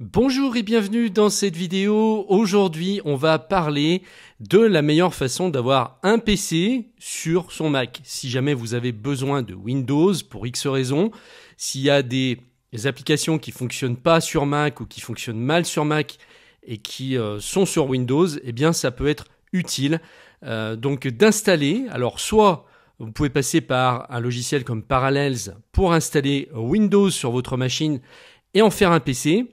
Bonjour et bienvenue dans cette vidéo. Aujourd'hui, on va parler de la meilleure façon d'avoir un PC sur son Mac. Si jamais vous avez besoin de Windows pour X raisons, s'il y a des applications qui fonctionnent pas sur Mac ou qui fonctionnent mal sur Mac et qui sont sur Windows, eh bien ça peut être utile donc d'installer. Alors soit vous pouvez passer par un logiciel comme Parallels pour installer Windows sur votre machine et en faire un PC.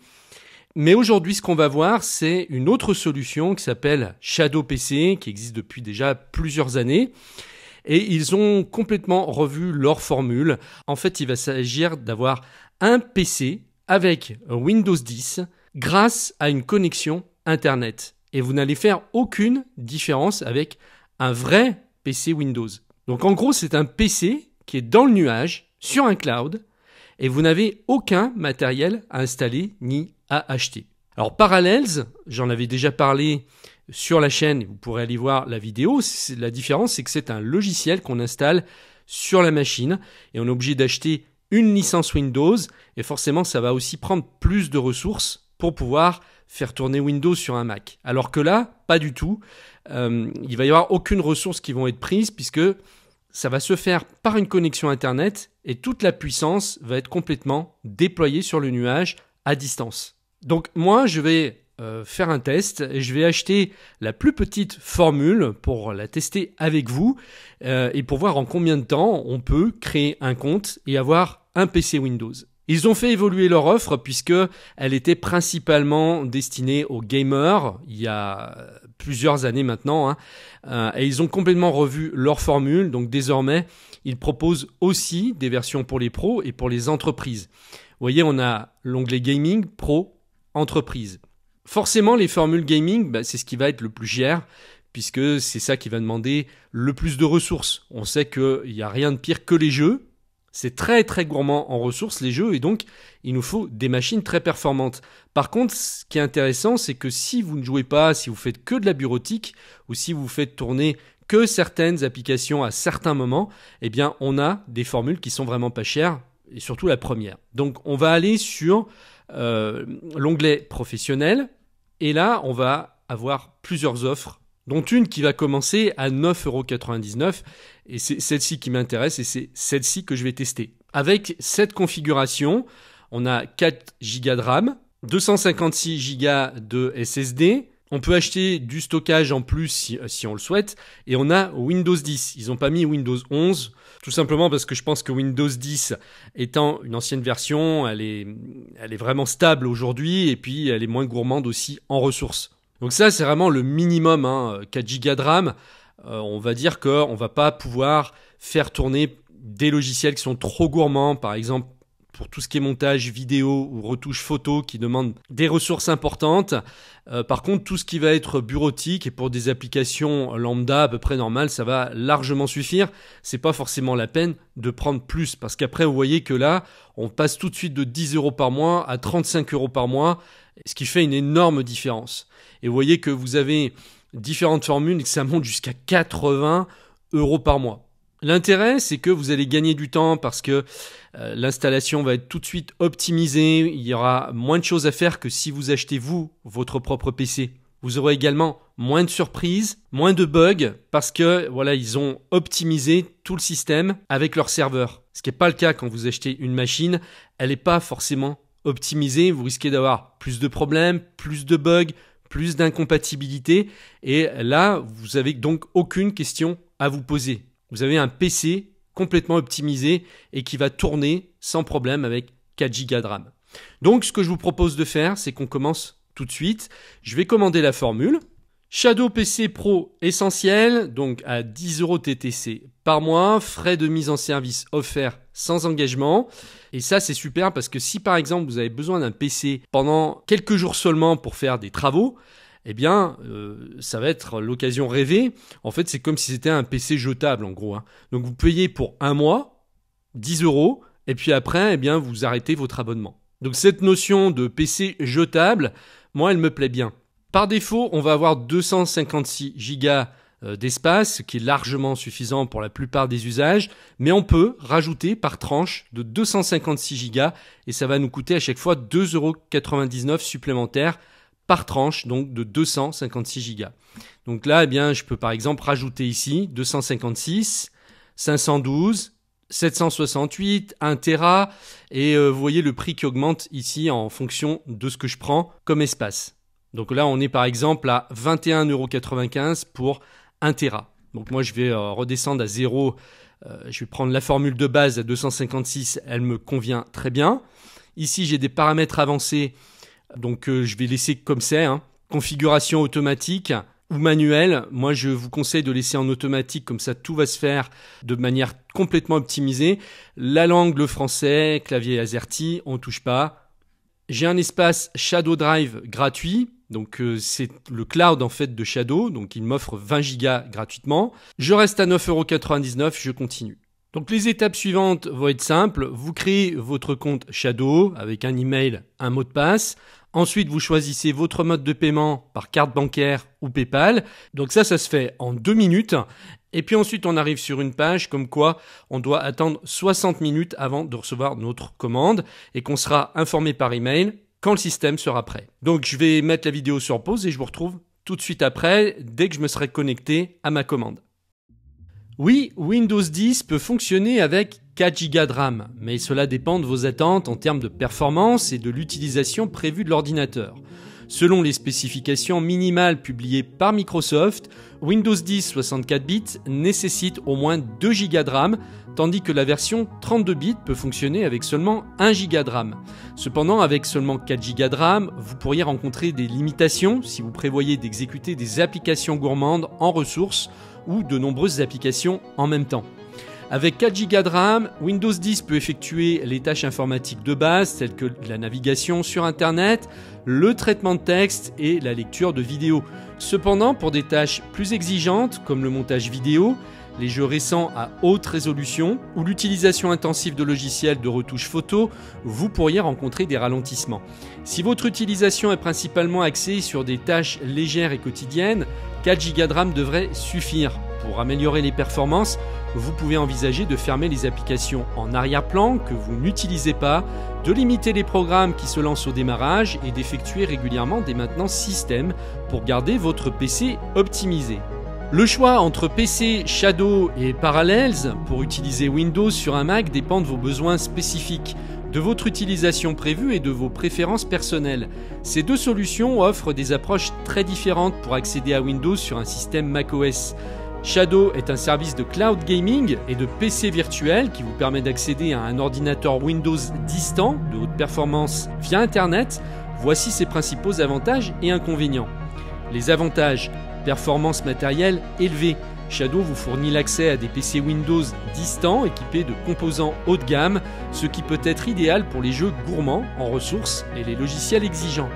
Mais aujourd'hui, ce qu'on va voir, c'est une autre solution qui s'appelle Shadow PC, qui existe depuis déjà plusieurs années. Et ils ont complètement revu leur formule. En fait, il va s'agir d'avoir un PC avec Windows 10 grâce à une connexion Internet. Et vous n'allez faire aucune différence avec un vrai PC Windows. Donc en gros, c'est un PC qui est dans le nuage, sur un cloud, et vous n'avez aucun matériel à installer ni à acheter. Alors Parallels, j'en avais déjà parlé sur la chaîne, vous pourrez aller voir la vidéo. La différence, c'est que c'est un logiciel qu'on installe sur la machine et on est obligé d'acheter une licence Windows et forcément ça va aussi prendre plus de ressources pour pouvoir faire tourner Windows sur un Mac. Alors que là, pas du tout. Il va y avoir aucune ressource qui vont être prises puisque ça va se faire par une connexion Internet et toute la puissance va être complètement déployée sur le nuage à distance. Donc moi, je vais faire un test et je vais acheter la plus petite formule pour la tester avec vous et pour voir en combien de temps on peut créer un compte et avoir un PC Windows. Ils ont fait évoluer leur offre puisque elle était principalement destinée aux gamers il y a plusieurs années maintenant et ils ont complètement revu leur formule. Donc désormais, ils proposent aussi des versions pour les pros et pour les entreprises. Vous voyez, on a l'onglet Gaming, Pro, Entreprise. Forcément, les formules gaming, c'est ce qui va être le plus cher, puisque c'est ça qui va demander le plus de ressources. On sait qu'il n'y a rien de pire que les jeux. C'est très très gourmand en ressources, les jeux, et donc il nous faut des machines très performantes. Par contre, ce qui est intéressant, c'est que si vous ne jouez pas, si vous faites que de la bureautique, ou si vous faites tourner que certaines applications à certains moments, eh bien on a des formules qui sont vraiment pas chères, et surtout la première. Donc on va aller sur l'onglet professionnel et là on va avoir plusieurs offres dont une qui va commencer à 9,99 € et c'est celle-ci qui m'intéresse et c'est celle-ci que je vais tester. Avec cette configuration, on a 4 Go de RAM, 256 Go de SSD. On peut acheter du stockage en plus si on le souhaite. Et on a Windows 10. Ils n'ont pas mis Windows 11, tout simplement parce que je pense que Windows 10 étant une ancienne version, elle est vraiment stable aujourd'hui et puis elle est moins gourmande aussi en ressources. Donc ça, c'est vraiment le minimum, 4 Go de RAM. On va dire qu'on ne va pas pouvoir faire tourner des logiciels qui sont trop gourmands, par exemple pour tout ce qui est montage vidéo ou retouche photo qui demandent des ressources importantes. Par contre, tout ce qui va être bureautique et pour des applications lambda à peu près normales, ça va largement suffire. C'est pas forcément la peine de prendre plus parce qu'après, vous voyez que là, on passe tout de suite de 10 € par mois à 35 € par mois, ce qui fait une énorme différence. Et vous voyez que vous avez différentes formules et que ça monte jusqu'à 80 € par mois. L'intérêt, c'est que vous allez gagner du temps parce que l'installation va être tout de suite optimisée. Il y aura moins de choses à faire que si vous achetez votre propre PC. Vous aurez également moins de surprises, moins de bugs parce que voilà, ils ont optimisé tout le système avec leur serveur. Ce qui n'est pas le cas quand vous achetez une machine. Elle n'est pas forcément optimisée. Vous risquez d'avoir plus de problèmes, plus de bugs, plus d'incompatibilité. Et là, vous n'avez donc aucune question à vous poser. Vous avez un PC complètement optimisé et qui va tourner sans problème avec 4 Go de RAM. Donc, ce que je vous propose de faire, c'est qu'on commence tout de suite. Je vais commander la formule. Shadow PC Pro essentiel, donc à 10 € TTC par mois, frais de mise en service offerts sans engagement. Et ça, c'est super parce que si par exemple, vous avez besoin d'un PC pendant quelques jours seulement pour faire des travaux, eh bien, ça va être l'occasion rêvée. En fait, c'est comme si c'était un PC jetable, en gros. Donc, vous payez pour un mois, 10 €, et puis après, eh bien, vous arrêtez votre abonnement. Donc, cette notion de PC jetable, moi, elle me plaît bien. Par défaut, on va avoir 256 Go d'espace, ce qui est largement suffisant pour la plupart des usages, mais on peut rajouter par tranche de 256 Go et ça va nous coûter à chaque fois 2,99 € supplémentaires par tranche, donc de 256 Go. Donc là, eh bien, je peux par exemple rajouter ici 256, 512, 768, 1 Tera, et vous voyez le prix qui augmente ici en fonction de ce que je prends comme espace. Donc là, on est par exemple à 21,95 € pour 1 Tera. Donc moi, je vais redescendre à 0. Je vais prendre la formule de base à 256. Elle me convient très bien. Ici, j'ai des paramètres avancés. Donc je vais laisser comme c'est. Configuration automatique ou manuelle. Moi, je vous conseille de laisser en automatique. Comme ça, tout va se faire de manière complètement optimisée. La langue, le français, clavier AZERTY, on ne touche pas. J'ai un espace Shadow Drive gratuit. Donc c'est le cloud en fait de Shadow, donc il m'offre 20 Go gratuitement. Je reste à 9,99 €, je continue. Donc les étapes suivantes vont être simples. Vous créez votre compte Shadow avec un email, un mot de passe. Ensuite, vous choisissez votre mode de paiement par carte bancaire ou PayPal. Donc ça se fait en 2 minutes. Et puis ensuite, on arrive sur une page comme quoi on doit attendre 60 minutes avant de recevoir notre commande et qu'on sera informé par email quand le système sera prêt. Donc je vais mettre la vidéo sur pause et je vous retrouve tout de suite après, dès que je me serai connecté à ma commande. Oui, Windows 10 peut fonctionner avec 4 Go de RAM, mais cela dépend de vos attentes en termes de performance et de l'utilisation prévue de l'ordinateur. Selon les spécifications minimales publiées par Microsoft, Windows 10 64 bits nécessite au moins 2 Go de RAM, tandis que la version 32 bits peut fonctionner avec seulement 1 Go de RAM. Cependant, avec seulement 4 Go de RAM, vous pourriez rencontrer des limitations si vous prévoyez d'exécuter des applications gourmandes en ressources ou de nombreuses applications en même temps. Avec 4 Go de RAM, Windows 10 peut effectuer les tâches informatiques de base telles que la navigation sur Internet, le traitement de texte et la lecture de vidéos. Cependant, pour des tâches plus exigeantes comme le montage vidéo, les jeux récents à haute résolution ou l'utilisation intensive de logiciels de retouche photo, vous pourriez rencontrer des ralentissements. Si votre utilisation est principalement axée sur des tâches légères et quotidiennes, 4 Go de RAM devrait suffire. Pour améliorer les performances, vous pouvez envisager de fermer les applications en arrière-plan que vous n'utilisez pas, de limiter les programmes qui se lancent au démarrage et d'effectuer régulièrement des maintenances système pour garder votre PC optimisé. Le choix entre PC, Shadow et Parallels pour utiliser Windows sur un Mac dépend de vos besoins spécifiques, de votre utilisation prévue et de vos préférences personnelles. Ces deux solutions offrent des approches très différentes pour accéder à Windows sur un système macOS. Shadow est un service de cloud gaming et de PC virtuel qui vous permet d'accéder à un ordinateur Windows distant de haute performance via Internet. Voici ses principaux avantages et inconvénients. Les avantages: performance matérielle élevée. Shadow vous fournit l'accès à des PC Windows distants équipés de composants haut de gamme, ce qui peut être idéal pour les jeux gourmands en ressources et les logiciels exigeants.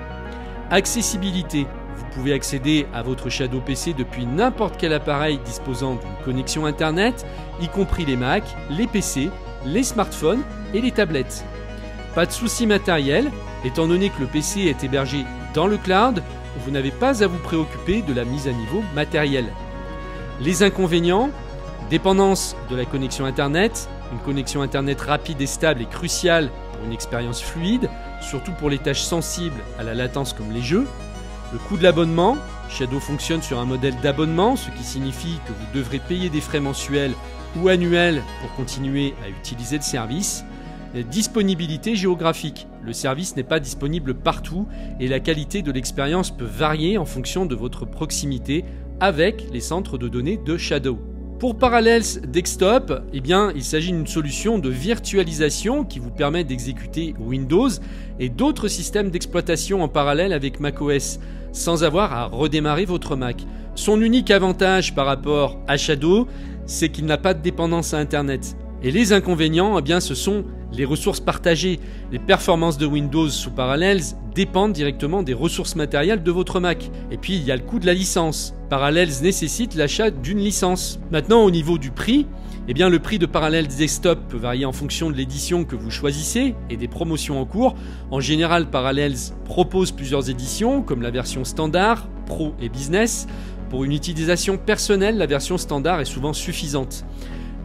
Accessibilité. Vous pouvez accéder à votre Shadow PC depuis n'importe quel appareil disposant d'une connexion Internet, y compris les Mac, les PC, les smartphones et les tablettes. Pas de souci matériel, étant donné que le PC est hébergé dans le cloud, vous n'avez pas à vous préoccuper de la mise à niveau matérielle. Les inconvénients: dépendance de la connexion Internet. Une connexion Internet rapide et stable est cruciale pour une expérience fluide, surtout pour les tâches sensibles à la latence comme les jeux. Le coût de l'abonnement: Shadow fonctionne sur un modèle d'abonnement, ce qui signifie que vous devrez payer des frais mensuels ou annuels pour continuer à utiliser le service. Disponibilité géographique. Le service n'est pas disponible partout et la qualité de l'expérience peut varier en fonction de votre proximité avec les centres de données de Shadow. Pour Parallels Desktop, il s'agit d'une solution de virtualisation qui vous permet d'exécuter Windows et d'autres systèmes d'exploitation en parallèle avec macOS, sans avoir à redémarrer votre Mac. Son unique avantage par rapport à Shadow, c'est qu'il n'a pas de dépendance à Internet. Et les inconvénients, ce sont les ressources partagées. Les performances de Windows sous Parallels dépendent directement des ressources matérielles de votre Mac. Et puis il y a le coût de la licence. Parallels nécessite l'achat d'une licence. Maintenant, au niveau du prix, le prix de Parallels Desktop peut varier en fonction de l'édition que vous choisissez et des promotions en cours. En général, Parallels propose plusieurs éditions, comme la version standard, Pro et Business. Pour une utilisation personnelle, la version standard est souvent suffisante.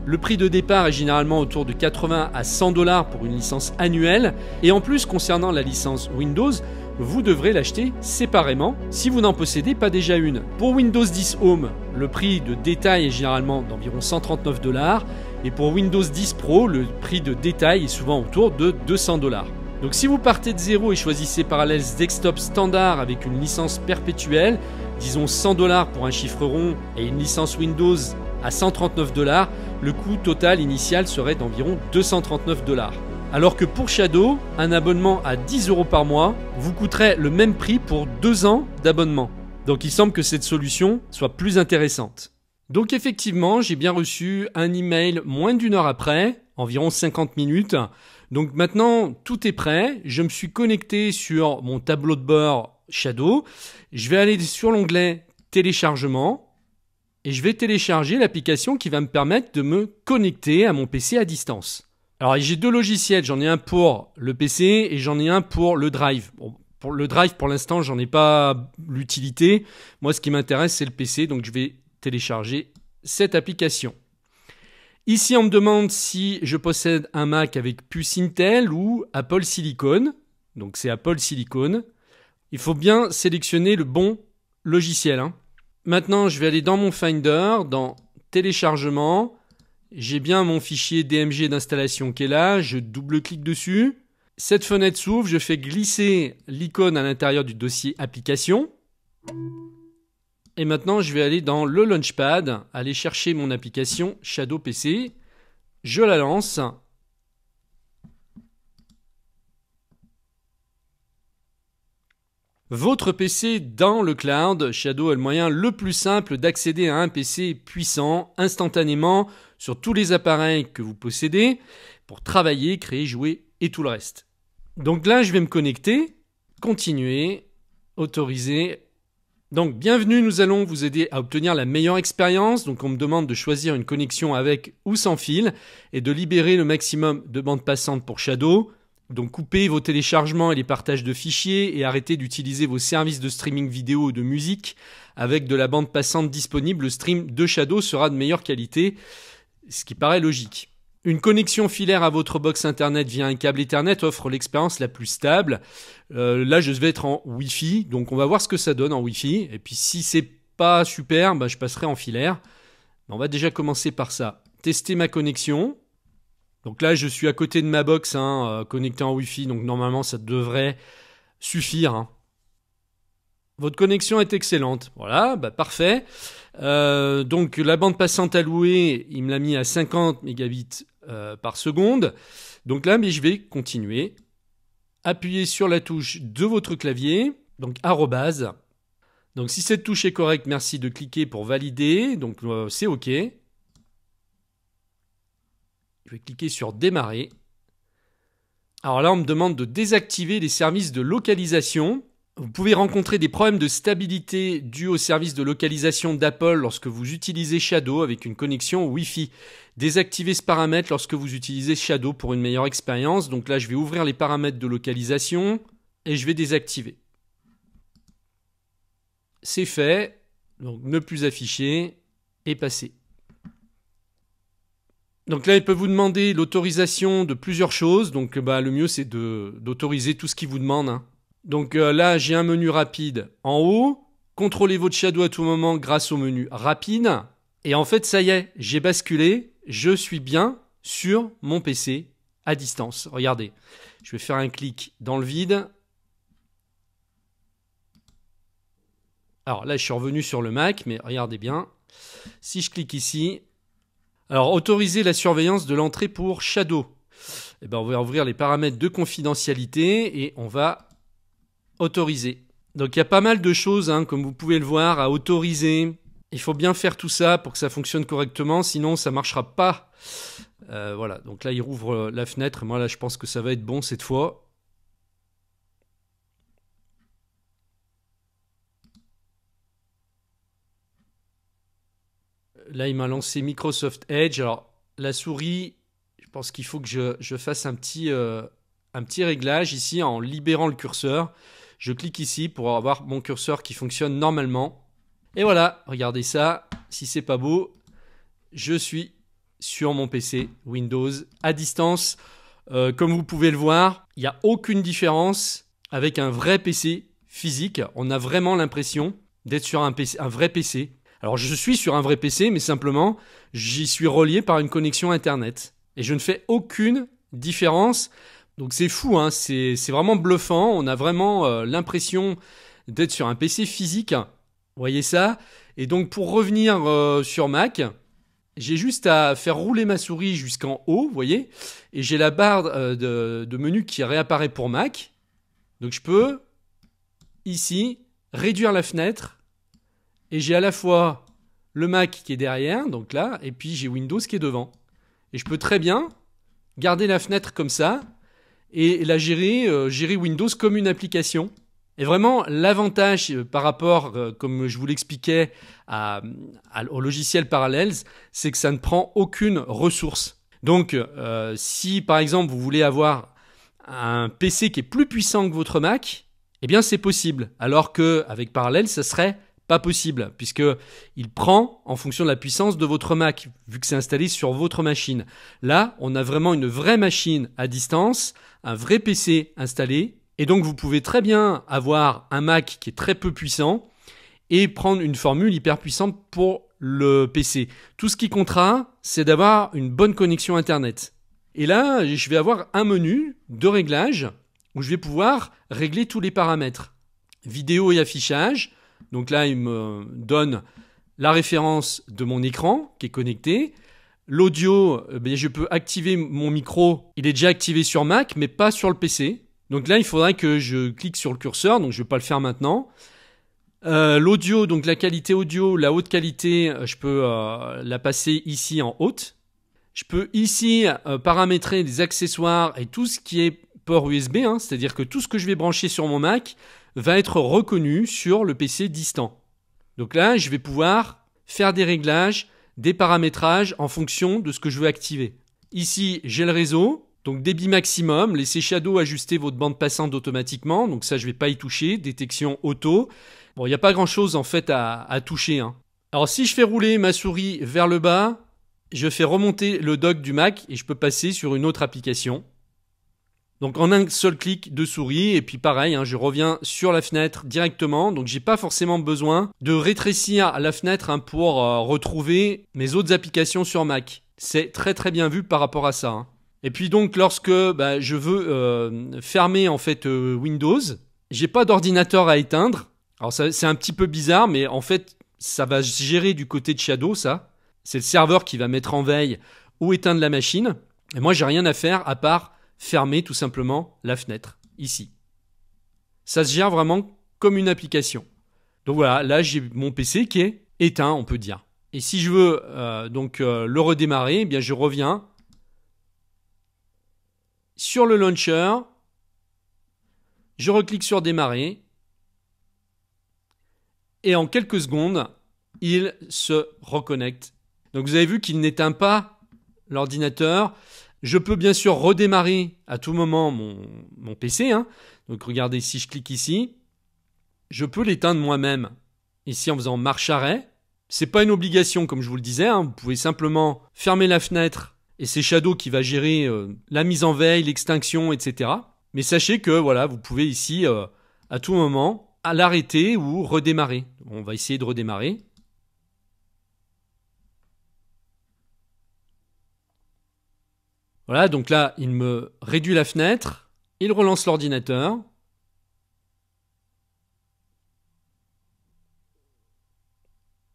Le prix de départ est généralement autour de 80 à 100 $ pour une licence annuelle. Et en plus, concernant la licence Windows, vous devrez l'acheter séparément si vous n'en possédez pas déjà une. Pour Windows 10 Home, le prix de détail est généralement d'environ 139 $. Et pour Windows 10 Pro, le prix de détail est souvent autour de 200 $. Donc si vous partez de zéro et choisissez Parallels Desktop Standard avec une licence perpétuelle, disons 100 $ pour un chiffre rond et une licence Windows à 139 $, le coût total initial serait d'environ 239 $. Alors que pour Shadow, un abonnement à 10 € par mois vous coûterait le même prix pour 2 ans d'abonnement. Donc il semble que cette solution soit plus intéressante. Donc effectivement, j'ai bien reçu un email moins d'1 heure après, environ 50 minutes. Donc maintenant, tout est prêt. Je me suis connecté sur mon tableau de bord Shadow. Je vais aller sur l'onglet téléchargement et je vais télécharger l'application qui va me permettre de me connecter à mon PC à distance. Alors j'ai deux logiciels, j'en ai un pour le PC et j'en ai un pour le Drive. Bon, pour le Drive, pour l'instant, j'en ai pas l'utilité. Moi, ce qui m'intéresse, c'est le PC, donc je vais télécharger cette application. Ici, on me demande si je possède un Mac avec puce Intel ou Apple Silicon. Donc c'est Apple Silicon. Il faut bien sélectionner le bon logiciel. Maintenant, je vais aller dans mon Finder, dans téléchargement. J'ai bien mon fichier DMG d'installation qui est là. Je double-clique dessus. Cette fenêtre s'ouvre. Je fais glisser l'icône à l'intérieur du dossier application. Et maintenant, je vais aller dans le Launchpad, aller chercher mon application Shadow PC. Je la lance. Votre PC dans le cloud, Shadow est le moyen le plus simple d'accéder à un PC puissant instantanément sur tous les appareils que vous possédez pour travailler, créer, jouer et tout le reste. Donc là, je vais me connecter, continuer, autoriser. Donc bienvenue, nous allons vous aider à obtenir la meilleure expérience. Donc on me demande de choisir une connexion avec ou sans fil et de libérer le maximum de bande passante pour Shadow. Donc coupez vos téléchargements et les partages de fichiers et arrêtez d'utiliser vos services de streaming vidéo ou de musique. Avec de la bande passante disponible, le stream de Shadow sera de meilleure qualité, ce qui paraît logique. Une connexion filaire à votre box internet via un câble Ethernet offre l'expérience la plus stable. Là, je vais être en Wi-Fi, donc on va voir ce que ça donne en Wi-Fi. Et puis si c'est pas super, je passerai en filaire. On va déjà commencer par ça. Tester ma connexion. Donc là, je suis à côté de ma box, connecté en Wi-Fi, donc normalement, ça devrait suffire. Votre connexion est excellente. Voilà, parfait. Donc la bande passante allouée, il me l'a mis à 50 mégabits par seconde. Donc là, je vais continuer. Appuyez sur la touche de votre clavier, donc arrobase. Donc si cette touche est correcte, merci de cliquer pour valider. Donc c'est OK. Je vais cliquer sur démarrer. Alors là, on me demande de désactiver les services de localisation. Vous pouvez rencontrer des problèmes de stabilité dus aux services de localisation d'Apple lorsque vous utilisez Shadow avec une connexion Wi-Fi. Désactivez ce paramètre lorsque vous utilisez Shadow pour une meilleure expérience. Donc là, je vais ouvrir les paramètres de localisation et je vais désactiver. C'est fait. Donc ne plus afficher et passer. Donc là, il peut vous demander l'autorisation de plusieurs choses. Donc le mieux, c'est d'autoriser tout ce qu'il vous demande. Donc là, j'ai un menu rapide en haut. Contrôlez votre Shadow à tout moment grâce au menu rapide. Et en fait, ça y est, j'ai basculé. Je suis bien sur mon PC à distance. Regardez, je vais faire un clic dans le vide. Alors là, je suis revenu sur le Mac, mais regardez bien. Si je clique ici... Alors, autoriser la surveillance de l'entrée pour Shadow. On va ouvrir les paramètres de confidentialité et on va autoriser. Donc, il y a pas mal de choses, comme vous pouvez le voir, à autoriser. Il faut bien faire tout ça pour que ça fonctionne correctement, sinon ça ne marchera pas. Voilà, donc là, il rouvre la fenêtre. Moi, là, je pense que ça va être bon cette fois. Là, il m'a lancé Microsoft Edge. Alors, la souris, je pense qu'il faut que je fasse un petit réglage ici en libérant le curseur. Je clique ici pour avoir mon curseur qui fonctionne normalement. Et voilà, regardez ça, si c'est pas beau, je suis sur mon PC Windows à distance. Comme vous pouvez le voir, il n'y a aucune différence avec un vrai PC physique. On a vraiment l'impression d'être sur un vrai PC. Alors je suis sur un vrai PC, mais simplement, j'y suis relié par une connexion Internet. Et je ne fais aucune différence. Donc c'est fou, hein, c'est vraiment bluffant. On a vraiment l'impression d'être sur un PC physique. Vous voyez ça? Et donc pour revenir sur Mac, j'ai juste à faire rouler ma souris jusqu'en haut, vous voyez? Et j'ai la barre de menu qui réapparaît pour Mac. Donc je peux, ici, réduire la fenêtre. Et j'ai à la fois le Mac qui est derrière, donc là, et puis j'ai Windows qui est devant. Et je peux très bien garder la fenêtre comme ça et la gérer Windows comme une application. Et vraiment, l'avantage par rapport, comme je vous l'expliquais, au logiciel Parallels, c'est que ça ne prend aucune ressource. Donc, si par exemple vous voulez avoir un PC qui est plus puissant que votre Mac, eh bien c'est possible. Alors qu'avec Parallels, ça serait pas possible, puisqu'il prend en fonction de la puissance de votre Mac, vu que c'est installé sur votre machine. Là, on a vraiment une vraie machine à distance, un vrai PC installé, et donc vous pouvez très bien avoir un Mac qui est très peu puissant et prendre une formule hyper puissante pour le PC. Tout ce qui comptera, c'est d'avoir une bonne connexion Internet. Et là, je vais avoir un menu de réglage où je vais pouvoir régler tous les paramètres. Vidéo et affichage. Donc là, il me donne la référence de mon écran qui est connecté. L'audio, je peux activer mon micro. Il est déjà activé sur Mac, mais pas sur le PC. Donc là, il faudrait que je clique sur le curseur. Donc je ne vais pas le faire maintenant. L'audio, donc la qualité audio, la haute qualité, je peux la passer ici en haute. Je peux ici paramétrer les accessoires et tout ce qui est port USB, hein, c'est-à-dire que tout ce que je vais brancher sur mon Mac va être reconnu sur le PC distant. Donc là, je vais pouvoir faire des réglages, des paramétrages en fonction de ce que je veux activer. Ici, j'ai le réseau, donc débit maximum, laissez Shadow ajuster votre bande passante automatiquement, donc ça je ne vais pas y toucher, détection auto. Bon, il n'y a pas grand-chose en fait à toucher, hein. Alors si je fais rouler ma souris vers le bas, je fais remonter le dock du Mac et je peux passer sur une autre application. Donc en un seul clic de souris, et puis pareil, hein, je reviens sur la fenêtre directement, donc j'ai pas forcément besoin de rétrécir la fenêtre hein, pour retrouver mes autres applications sur Mac. C'est très très bien vu par rapport à ça, hein. Et puis donc lorsque je veux fermer en fait Windows, j'ai pas d'ordinateur à éteindre. Alors ça, c'est un petit peu bizarre, mais en fait ça va gérer du côté de Shadow ça. C'est le serveur qui va mettre en veille ou éteindre la machine. Et moi j'ai rien à faire à part fermer tout simplement la fenêtre, ici. Ça se gère vraiment comme une application. Donc voilà, là j'ai mon PC qui est éteint, on peut dire. Et si je veux le redémarrer, eh bien je reviens sur le launcher, je reclique sur démarrer, et en quelques secondes, il se reconnecte. Donc vous avez vu qu'il n'éteint pas l'ordinateur. Je peux bien sûr redémarrer à tout moment mon PC, hein. Donc regardez, si je clique ici, je peux l'éteindre moi-même. Ici en faisant marche arrêt. C'est pas une obligation comme je vous le disais, hein. Vous pouvez simplement fermer la fenêtre et c'est Shadow qui va gérer la mise en veille, l'extinction, etc. Mais sachez que voilà, vous pouvez ici à tout moment l'arrêter ou redémarrer. On va essayer de redémarrer. Voilà, donc là, il me réduit la fenêtre, il relance l'ordinateur.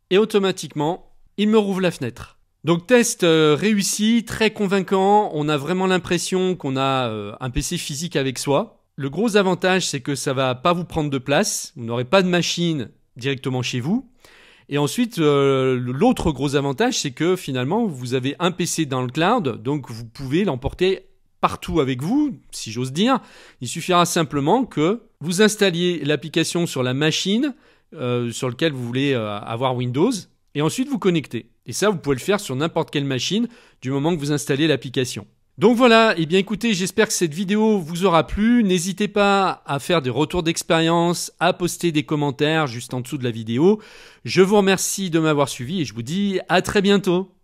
Et automatiquement, il me rouvre la fenêtre. Donc test réussi, très convaincant. On a vraiment l'impression qu'on a un PC physique avec soi. Le gros avantage, c'est que ça va pas vous prendre de place. Vous n'aurez pas de machine directement chez vous. Et ensuite, l'autre gros avantage, c'est que finalement, vous avez un PC dans le cloud, donc vous pouvez l'emporter partout avec vous, si j'ose dire. Il suffira simplement que vous installiez l'application sur la machine sur laquelle vous voulez avoir Windows, et ensuite vous connectez. Et ça, vous pouvez le faire sur n'importe quelle machine du moment que vous installez l'application. Donc voilà, eh bien écoutez, j'espère que cette vidéo vous aura plu. N'hésitez pas à faire des retours d'expérience, à poster des commentaires juste en dessous de la vidéo. Je vous remercie de m'avoir suivi et je vous dis à très bientôt.